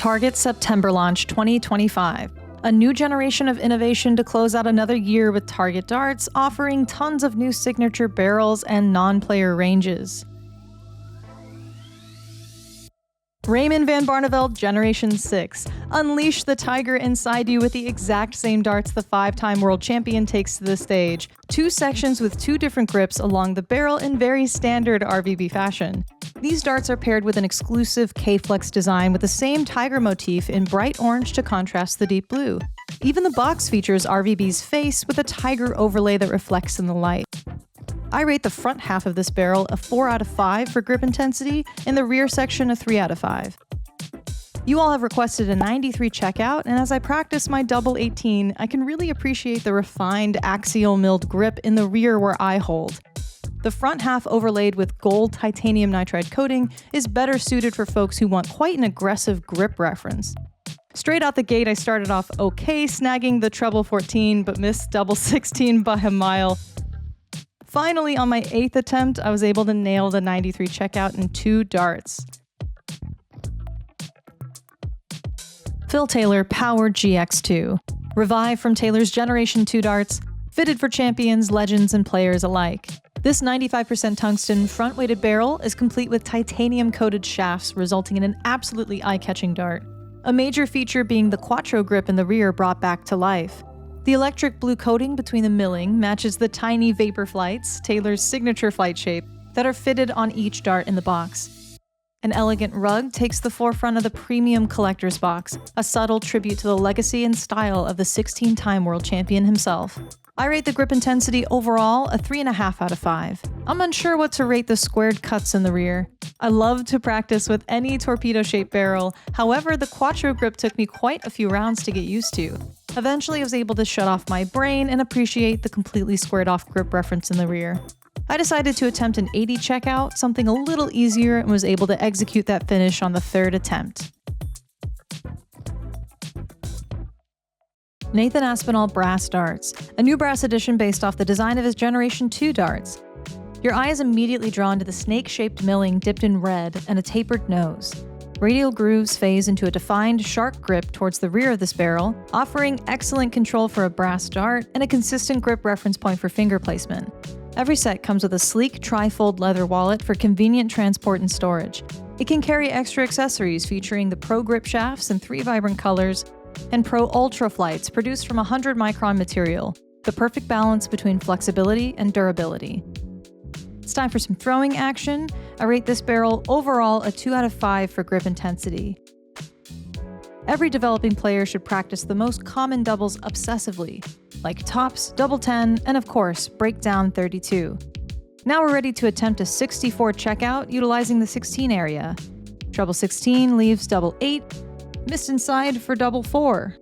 Target September launch 2025. A new generation of innovation to close out another year with Target darts, offering tons of new signature barrels and non-player ranges. Raymond van Barneveld Generation 6. Unleash the tiger inside you with the exact same darts the 5-time world champion takes to the stage. 2 sections with 2 different grips along the barrel in very standard RVB fashion. These darts are paired with an exclusive K-Flex design with the same tiger motif in bright orange to contrast the deep blue. Even the box features RVB's face with a tiger overlay that reflects in the light. I rate the front half of this barrel a 4 out of 5 for grip intensity, and the rear section a 3 out of 5. You all have requested a 93 checkout, and as I practice my double 18, I can really appreciate the refined axial milled grip in the rear where I hold. The front half overlaid with gold titanium nitride coating is better suited for folks who want quite an aggressive grip reference. Straight out the gate, I started off okay snagging the treble 14, but missed double 16 by a mile. Finally, on my 8th attempt, I was able to nail the 93 checkout in 2 darts. Phil Taylor Power GX2. Revived from Taylor's Generation 2 darts, fitted for champions, legends, and players alike. This 95% tungsten front-weighted barrel is complete with titanium-coated shafts, resulting in an absolutely eye-catching dart. A major feature being the Quattro grip in the rear brought back to life. The electric blue coating between the milling matches the tiny vapor flights, Taylor's signature flight shape, that are fitted on each dart in the box. An elegant rug takes the forefront of the premium collector's box, a subtle tribute to the legacy and style of the 16-time world champion himself. I rate the grip intensity overall a 3.5 out of 5. I'm unsure what to rate the squared cuts in the rear. I love to practice with any torpedo-shaped barrel, however the Quattro grip took me quite a few rounds to get used to. Eventually I was able to shut off my brain and appreciate the completely squared off grip reference in the rear. I decided to attempt an 80 checkout, something a little easier, and was able to execute that finish on the 3rd attempt. Nathan Aspinall Brass Darts, a new brass edition based off the design of his Generation 2 darts. Your eye is immediately drawn to the snake-shaped milling dipped in red and a tapered nose. Radial grooves phase into a defined, sharp grip towards the rear of this barrel, offering excellent control for a brass dart and a consistent grip reference point for finger placement. Every set comes with a sleek tri-fold leather wallet for convenient transport and storage. It can carry extra accessories featuring the Pro Grip shafts in 3 vibrant colors and Pro Ultra flights produced from 100 micron material, the perfect balance between flexibility and durability. It's time for some throwing action. I rate this barrel overall a 2 out of 5 for grip intensity. Every developing player should practice the most common doubles obsessively, like tops, double 10, and of course, breakdown 32. Now we're ready to attempt a 64 checkout utilizing the 16 area. Treble 16 leaves double 8, missed inside for double 4.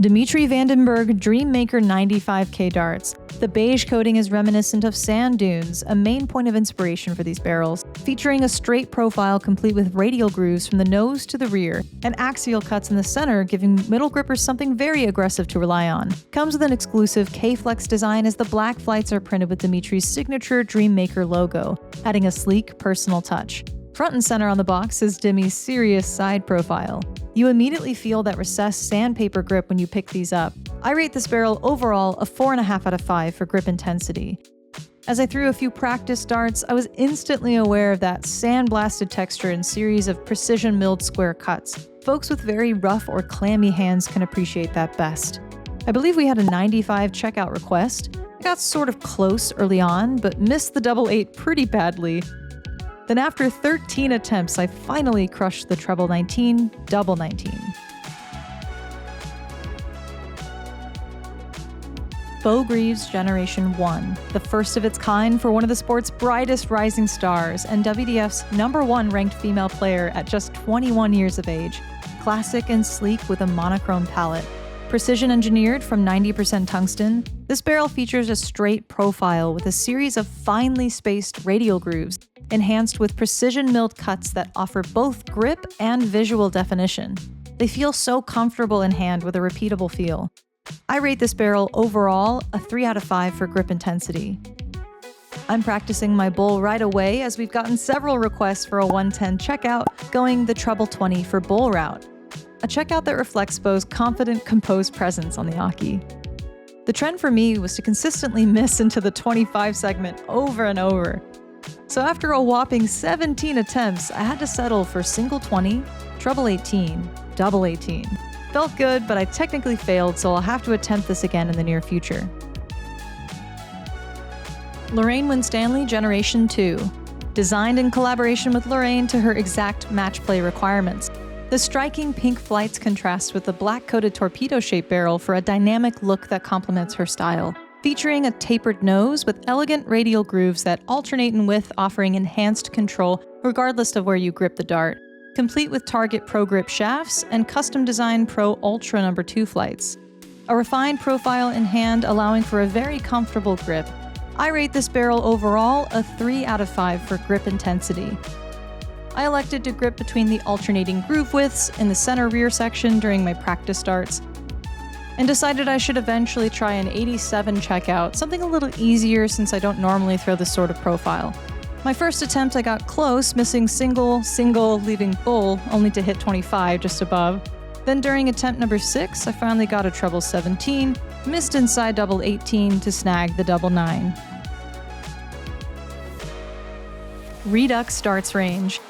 Dimitri Vandenberg Dreammaker 95K darts. The beige coating is reminiscent of sand dunes, a main point of inspiration for these barrels, featuring a straight profile complete with radial grooves from the nose to the rear, and axial cuts in the center, giving middle grippers something very aggressive to rely on. Comes with an exclusive K-Flex design as the black flights are printed with Dimitri's signature Dreammaker logo, adding a sleek, personal touch. Front and center on the box is Dimi's serious side profile. You immediately feel that recessed sandpaper grip when you pick these up. I rate this barrel overall a 4.5 out of 5 for grip intensity. As I threw a few practice darts, I was instantly aware of that sandblasted texture and series of precision milled square cuts. Folks with very rough or clammy hands can appreciate that best. I believe we had a 95 checkout request. I got sort of close early on, but missed the double 8 pretty badly. Then after 13 attempts, I finally crushed the treble 19, double 19. Bo Greaves Generation 1, the first of its kind for one of the sport's brightest rising stars and WDF's #1 ranked female player at just 21 years of age. Classic and sleek with a monochrome palette. Precision engineered from 90% tungsten, this barrel features a straight profile with a series of finely spaced radial grooves, enhanced with precision milled cuts that offer both grip and visual definition. They feel so comfortable in hand with a repeatable feel. I rate this barrel overall a 3 out of 5 for grip intensity. I'm practicing my bull right away as we've gotten several requests for a 110 checkout going the treble 20 for bull route. A checkout that reflects Bo's confident, composed presence on the Aki. The trend for me was to consistently miss into the 25 segment over and over. So after a whopping 17 attempts, I had to settle for single 20, treble 18, double 18. Felt good, but I technically failed, so I'll have to attempt this again in the near future. Lorraine Winstanley Generation 2. Designed in collaboration with Lorraine to her exact match play requirements. The striking pink flights contrast with the black-coated torpedo-shaped barrel for a dynamic look that complements her style. Featuring a tapered nose with elegant radial grooves that alternate in width, offering enhanced control regardless of where you grip the dart. Complete with Target Pro Grip shafts and custom-designed Pro Ultra No. 2 flights. A refined profile in hand allowing for a very comfortable grip. I rate this barrel overall a 3 out of 5 for grip intensity. I elected to grip between the alternating groove widths in the center rear section during my practice darts, and decided I should eventually try an 87 checkout, something a little easier since I don't normally throw this sort of profile. My first attempt I got close, missing single, leaving bull, only to hit 25 just above. Then during attempt number 6, I finally got a treble 17, missed inside double 18 to snag the double 9. Redux darts range.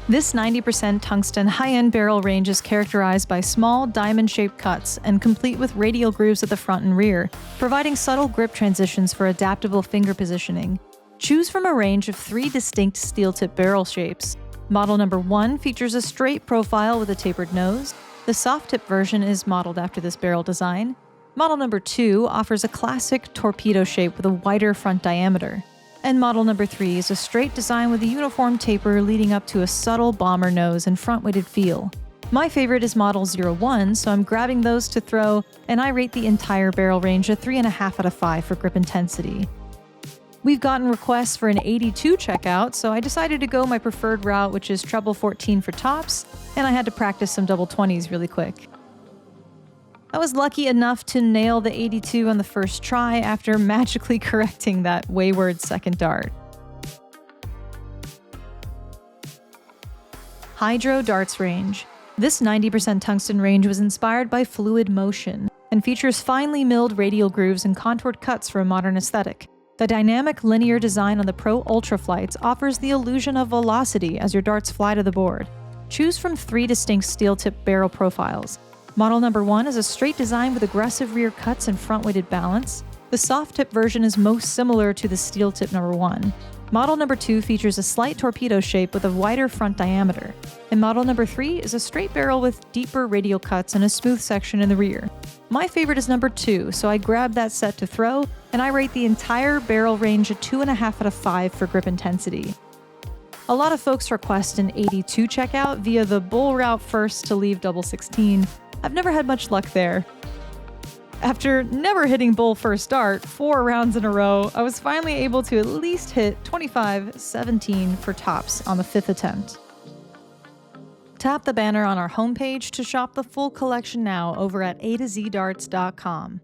This 90% tungsten high-end barrel range is characterized by small, diamond-shaped cuts and complete with radial grooves at the front and rear, providing subtle grip transitions for adaptable finger positioning. Choose from a range of 3 distinct steel-tip barrel shapes. Model number 1 features a straight profile with a tapered nose. The soft-tip version is modeled after this barrel design. Model number 2 offers a classic torpedo shape with a wider front diameter. And model number 3 is a straight design with a uniform taper leading up to a subtle bomber nose and front-weighted feel. My favorite is model 01, so I'm grabbing those to throw, and I rate the entire barrel range a 3.5 out of 5 for grip intensity. We've gotten requests for an 82 checkout, so I decided to go my preferred route, which is treble 14 for tops, and I had to practice some double 20s really quick. I was lucky enough to nail the 82 on the first try after magically correcting that wayward second dart. Hydro darts range. This 90% tungsten range was inspired by fluid motion and features finely milled radial grooves and contoured cuts for a modern aesthetic. The dynamic linear design on the Pro Ultra flights offers the illusion of velocity as your darts fly to the board. Choose from 3 distinct steel-tip barrel profiles. Model number 1 is a straight design with aggressive rear cuts and front-weighted balance. The soft-tip version is most similar to the steel-tip number 1. Model number 2 features a slight torpedo shape with a wider front diameter. And model number 3 is a straight barrel with deeper radial cuts and a smooth section in the rear. My favorite is number 2, so I grabbed that set to throw, and I rate the entire barrel range a 2.5 out of 5 for grip intensity. A lot of folks request an 82 checkout via the bull route first to leave double 16. I've never had much luck there. After never hitting bull first dart 4 rounds in a row, I was finally able to at least hit 25-17 for tops on the 5th attempt. Tap the banner on our homepage to shop the full collection now over at A-ZDARTS.com.